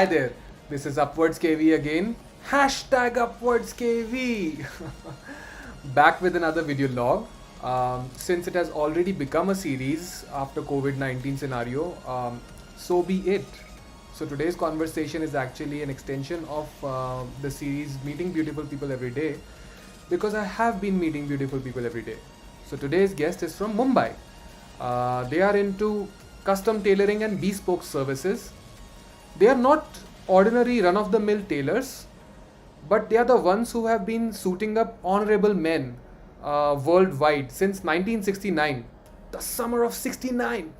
Hi there, this is Upwards KV again. Hashtag Upwards KV. Back with another video log. Since it has already become a series after COVID-19 scenario, so be it. So today's conversation is actually an extension of the series Meeting Beautiful People Every Day, because I have been meeting beautiful people every day. So today's guest is from Mumbai. They are into custom tailoring and bespoke services. They are not ordinary run of the mill tailors, but they are the ones who have been suiting up honorable men worldwide since 1969, the summer of 69.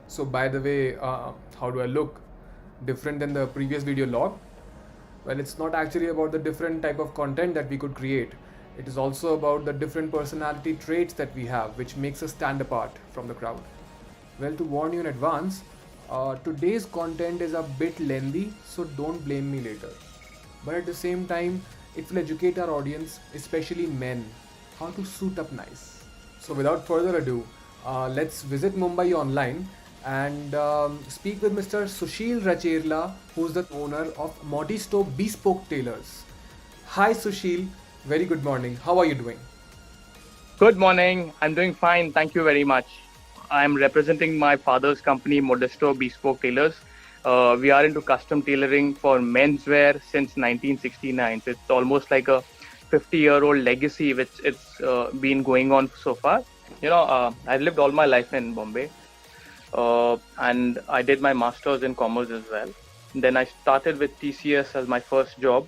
So, by the way, how do I look? Different than the previous video log? Well, it's not actually about the different type of content that we could create. It is also about the different personality traits that we have, which makes us stand apart from the crowd. Well, to warn you in advance, today's content is a bit lengthy, so don't blame me later. But at the same time, it will educate our audience, especially men, how to suit up nice. So, without further ado, let's visit Mumbai online and speak with Mr. Sushil Racherla, who's the owner of Modisto Bespoke Tailors. Hi, Sushil. Very good morning. How are you doing? Good morning. I'm doing fine. Thank you very much. I'm representing my father's company, Modisto Bespoke Tailors. We are into custom tailoring for menswear since 1969. So it's almost like a 50-year-old legacy, which it's been going on so far. I've lived all my life in Bombay, and I did my master's in commerce as well. Then I started with TCS as my first job,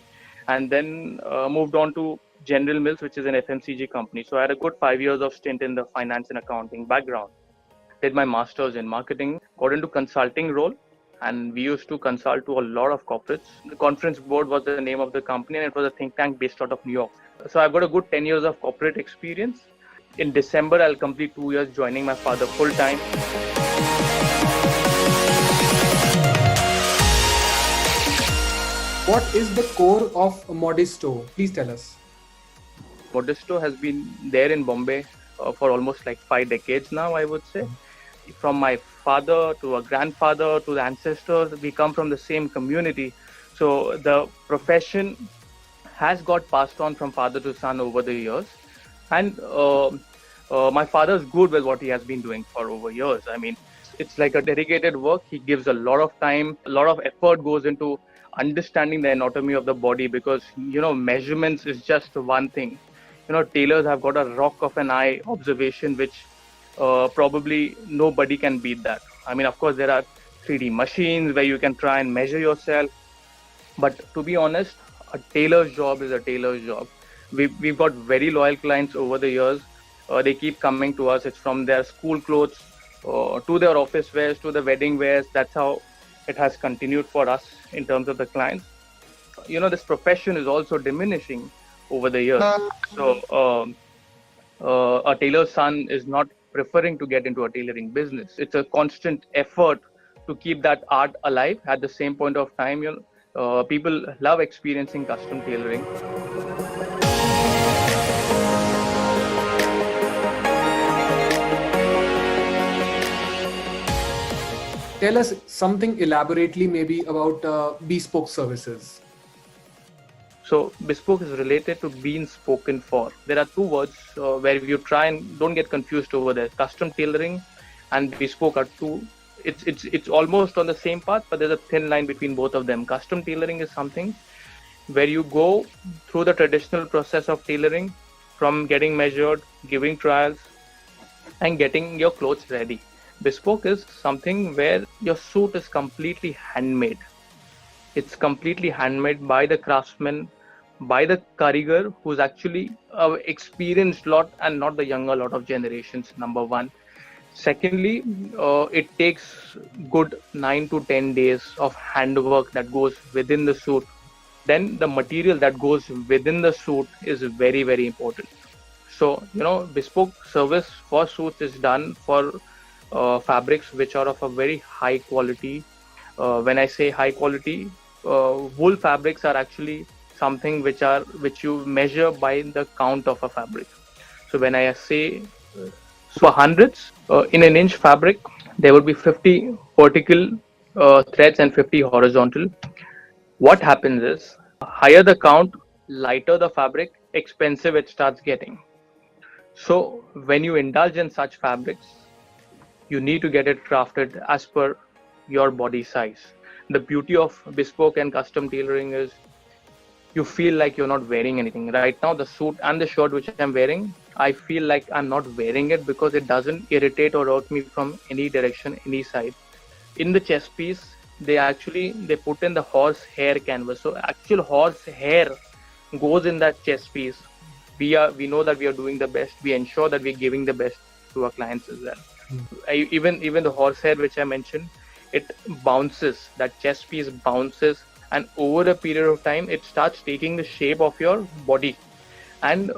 and then moved on to General Mills, which is an FMCG company. So I had a good 5 years of stint in the finance and accounting background. Did my master's in marketing, got into consulting role, and we used to consult to a lot of corporates. The Conference Board was the name of the company, and it was a think tank based out of New York. So I've got a good 10 years of corporate experience. In December, I'll complete 2 years joining my father full time. What is the core of Modisto? Please tell us. Modisto has been there in Bombay for almost like 5 decades now, I would say. From my father to a grandfather to the ancestors, we come from the same community. So the profession has got passed on from father to son over the years. And my father's good with what he has been doing for over years. I mean, it's like a dedicated work. He gives a lot of time, a lot of effort goes into understanding the anatomy of the body, because, measurements is just one thing. Tailors have got a rock of an eye observation, which probably nobody can beat that. I mean, of course, there are 3D machines where you can try and measure yourself. But to be honest, a tailor's job is a tailor's job. We've got very loyal clients over the years. They keep coming to us. It's from their school clothes to their office wears to the wedding wears. That's how it has continued for us in terms of the clients. This profession is also diminishing over the years. So a tailor's son is not preferring to get into a tailoring business. It's a constant effort to keep that art alive. At the same point of time, people love experiencing custom tailoring. Tell us something elaborately maybe about bespoke services. So bespoke is related to being spoken for. There are two words where you try and don't get confused over there. Custom tailoring and bespoke are two. It's almost on the same path, but there's a thin line between both of them. Custom tailoring is something where you go through the traditional process of tailoring, from getting measured, giving trials, and getting your clothes ready. Bespoke is something where your suit is completely handmade. It's completely handmade by the craftsman, by the karigar, who's actually experienced lot and not the younger lot of generations, number one. Secondly, it takes good 9 to 10 days of handwork that goes within the suit. Then the material that goes within the suit is very, very important. So, bespoke service for suits is done for fabrics which are of a very high quality. When I say high quality, wool fabrics are actually something which you measure by the count of a fabric. So when I say for hundreds in an inch fabric, there would be 50 vertical threads and 50 horizontal. What happens is, higher the count, lighter the fabric, expensive it starts getting. So when you indulge in such fabrics, you need to get it crafted as per your body size. The beauty of bespoke and custom tailoring is you feel like you're not wearing anything. Right now, the suit and the shirt which I'm wearing, I feel like I'm not wearing it because it doesn't irritate or irk me from any direction, any side. In the chest piece, they put in the horse hair canvas. So actual horse hair goes in that chest piece. We know that we are doing the best. We ensure that we're giving the best to our clients as well. Even the horsehair which I mentioned, it bounces. That chest piece bounces, and over a period of time, it starts taking the shape of your body. And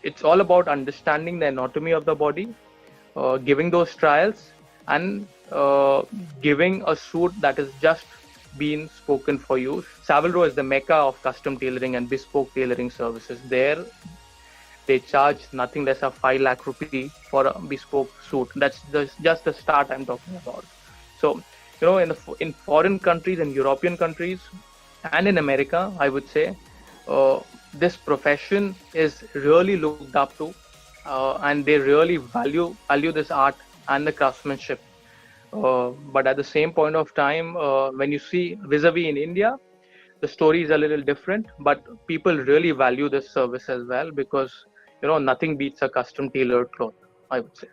it's all about understanding the anatomy of the body, giving those trials, and giving a suit that is just been spoken for you. Savile Row is the mecca of custom tailoring and bespoke tailoring services. There they charge nothing less than 5 lakh rupee for a bespoke suit. That's just the start I'm talking about. So, in foreign countries and European countries and in America, I would say this profession is really looked up to, and they really value this art and the craftsmanship. But at the same point of time, when you see vis-a-vis in India, the story is a little different, but people really value this service as well because nothing beats a custom tailored cloth, I would say.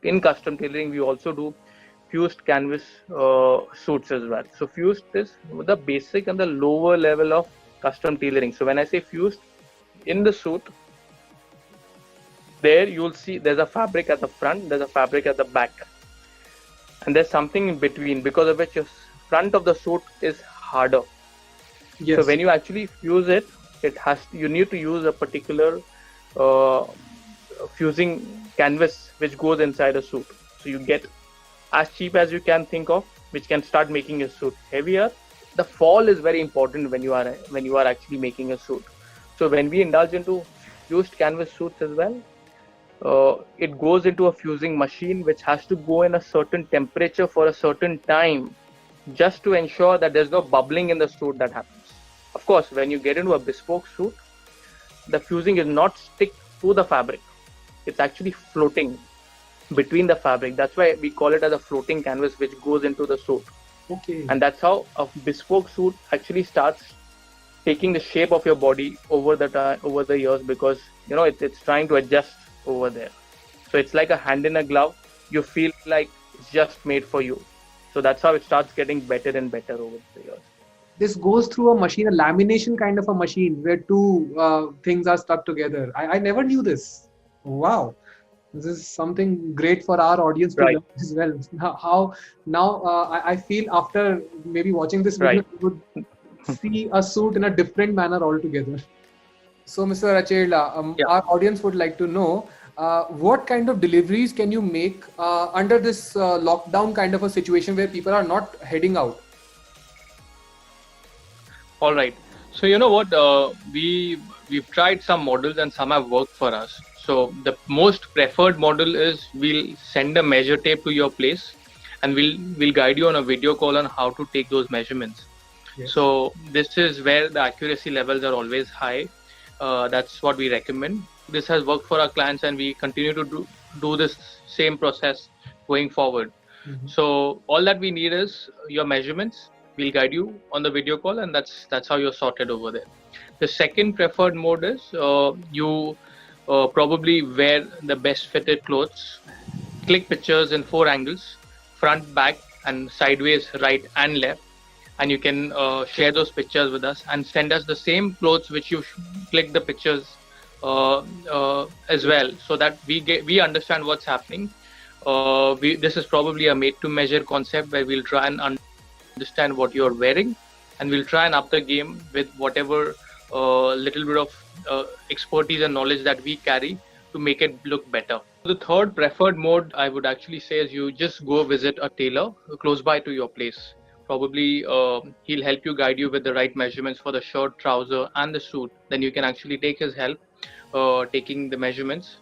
In custom tailoring, we also do fused canvas suits as well. So fused is the basic and the lower level of custom tailoring. So when I say fused, in the suit, there you'll see there's a fabric at the front, there's a fabric at the back, and there's something in between, because of which your front of the suit is harder. Yes. So when you actually fuse it, you need to use a particular fusing canvas which goes inside a suit. So you get as cheap as you can think of, which can start making your suit heavier. The fall is very important when you are actually making a suit. So when we indulge into fused canvas suits as well, it goes into a fusing machine which has to go in a certain temperature for a certain time, just to ensure that there's no bubbling in the suit that happens. Of course, when you get into a bespoke suit, the fusing is not stick to the fabric. It's actually floating between the fabric. That's why we call it as a floating canvas which goes into the suit. Okay. And that's how a bespoke suit actually starts taking the shape of your body over the years, because it's trying to adjust over there. So it's like a hand in a glove. You feel like it's just made for you. So that's how it starts getting better and better over the years. This goes through a machine, a lamination kind of a machine where two things are stuck together. I never knew this. Wow. This is something great for our audience to learn as well. I feel after maybe watching this video, you would see a suit in a different manner altogether. So, Mr. Racherla, our audience would like to know what kind of deliveries can you make under this lockdown kind of a situation where people are not heading out? All right. So you know what? We've tried some models and some have worked for us. So the most preferred model is we'll send a measure tape to your place, and we'll guide you on a video call on how to take those measurements. Yes. So this is where the accuracy levels are always high. That's what we recommend. This has worked for our clients, and we continue to do this same process going forward. Mm-hmm. So all that we need is your measurements. We'll guide you on the video call, and that's how you're sorted over there. The second preferred mode is you probably wear the best fitted clothes, click pictures in 4 angles, front, back, and sideways, right and left, and you can share those pictures with us and send us the same clothes which you click the pictures as well, so that we understand what's happening. This is probably a made to measure concept where we'll try and understand what you're wearing, and we'll try and up the game with whatever little bit of expertise and knowledge that we carry to make it look better. The third preferred mode I would actually say is you just go visit a tailor close by to your place. Probably he'll help you, guide you with the right measurements for the shirt, trouser and the suit. Then you can actually take his help taking the measurements.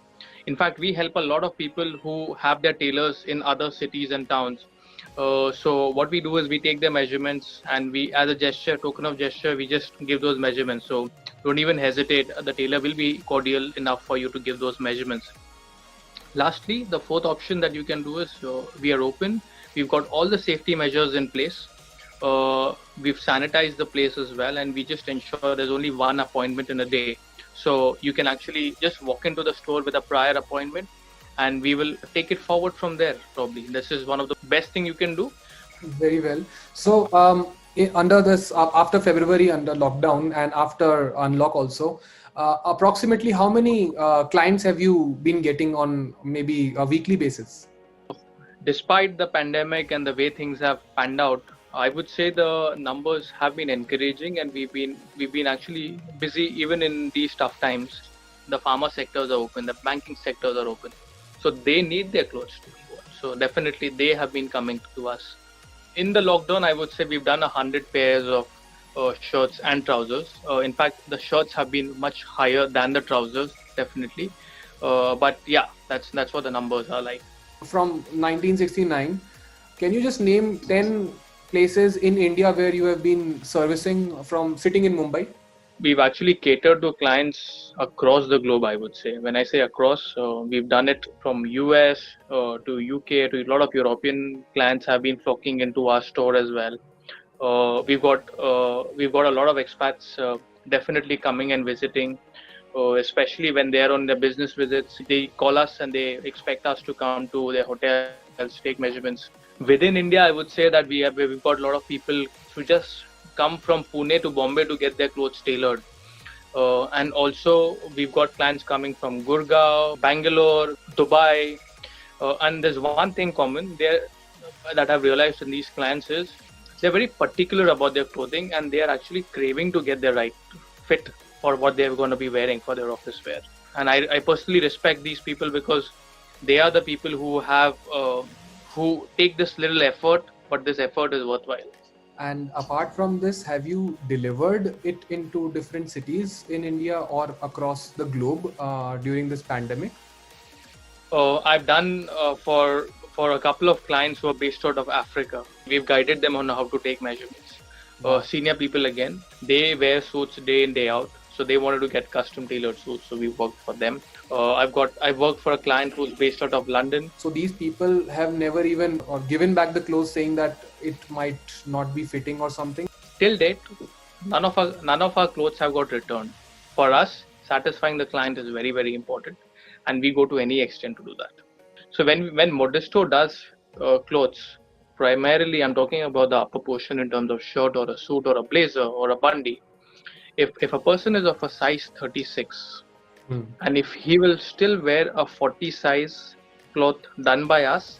In fact, we help a lot of people who have their tailors in other cities and towns So what we do is we take their measurements, and we, as a gesture, token of gesture, we just give those measurements. So don't even hesitate. The tailor will be cordial enough for you to give those measurements. Lastly, the fourth option that you can do is we are open. We've got all the safety measures in place. We've sanitized the place as well, and we just ensure there's only one appointment in a day. So you can actually just walk into the store with a prior appointment, and we will take it forward from there. Probably this is one of the best thing you can do. Very well. So, under this, after February, under lockdown and after unlock also, approximately how many clients have you been getting on maybe a weekly basis? Despite the pandemic and the way things have panned out, I would say the numbers have been encouraging, and we've been actually busy even in these tough times. The pharma sectors are open, the banking sectors are open, so they need their clothes to be worn. So definitely they have been coming to us. In the lockdown, I would say we've done 100 pairs of shirts and trousers. In fact, the shirts have been much higher than the trousers, definitely. But yeah, that's what the numbers are like. From 1969, can you just name 10 places in India where you have been servicing from sitting in Mumbai? We've actually catered to clients across the globe, I would say. When I say across, we've done it from US to UK to a lot of European clients have been flocking into our store as well. We've got a lot of expats definitely coming and visiting, especially when they're on their business visits. They call us and they expect us to come to their hotels, take measurements. Within India, I would say that we've got a lot of people who just come from Pune to Bombay to get their clothes tailored. And also we've got clients coming from Gurgaon, Bangalore, Dubai. And there's one thing common there that I've realized in these clients is they're very particular about their clothing, and they are actually craving to get their right fit for what they're going to be wearing for their office wear. And I personally respect these people because they are the people who take this little effort, but this effort is worthwhile. And apart from this, have you delivered it into different cities in India or across the globe during this pandemic? I've done for a couple of clients who are based out of Africa. We've guided them on how to take measurements. Senior people, again, they wear suits day in, day out. So they wanted to get custom tailored suits, so we worked for them. I've worked for a client who's based out of London. So these people have never even or given back the clothes, saying that it might not be fitting or something? Till date, none of our clothes have got returned. For us, satisfying the client is very, very important, and we go to any extent to do that. So when Modisto does clothes, primarily I'm talking about the upper portion in terms of shirt or a suit or a blazer or a bandi. If a person is of a size 36, and if he will still wear a 40 size cloth done by us,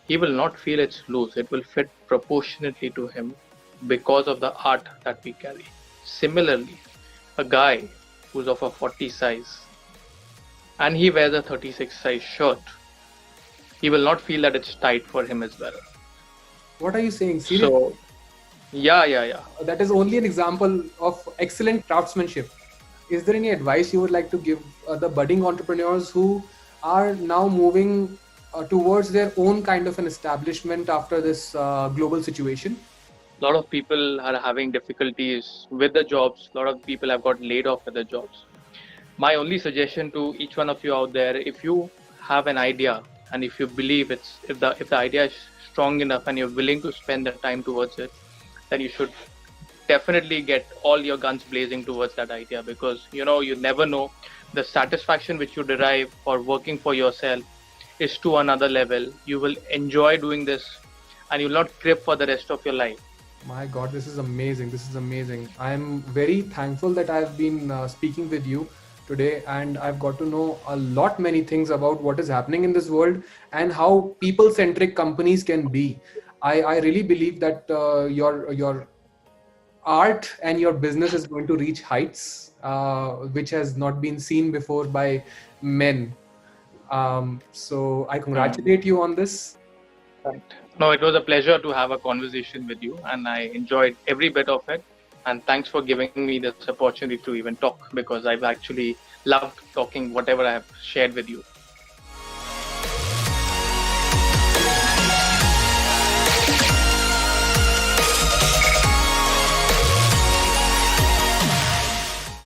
he will not feel it's loose. It will fit proportionately to him because of the art that we carry. Similarly, a guy who's of a 40 size and he wears a 36 size shirt, he will not feel that it's tight for him as well. What are you saying? Seriously? So, yeah. That is only an example of excellent craftsmanship. Is there any advice you would like to give the budding entrepreneurs who are now moving towards their own kind of an establishment after this global situation? A lot of people are having difficulties with the jobs. A lot of people have got laid off with the jobs. My only suggestion to each one of you out there, if you have an idea and if you believe if the idea is strong enough and you're willing to spend the time towards it, then you should definitely get all your guns blazing towards that idea, because you never know. The satisfaction which you derive for working for yourself is to another level. You will enjoy doing this and you'll not crib for the rest of your life. My God, this is amazing. This is amazing. I'm very thankful that I've been speaking with you today, and I've got to know many things about what is happening in this world and how people-centric companies can be. I really believe that your art and your business is going to reach heights which has not been seen before by men. So I congratulate you on this. Right. No, it was a pleasure to have a conversation with you, and I enjoyed every bit of it. And thanks for giving me this opportunity to even talk, because I've actually loved talking whatever I have shared with you.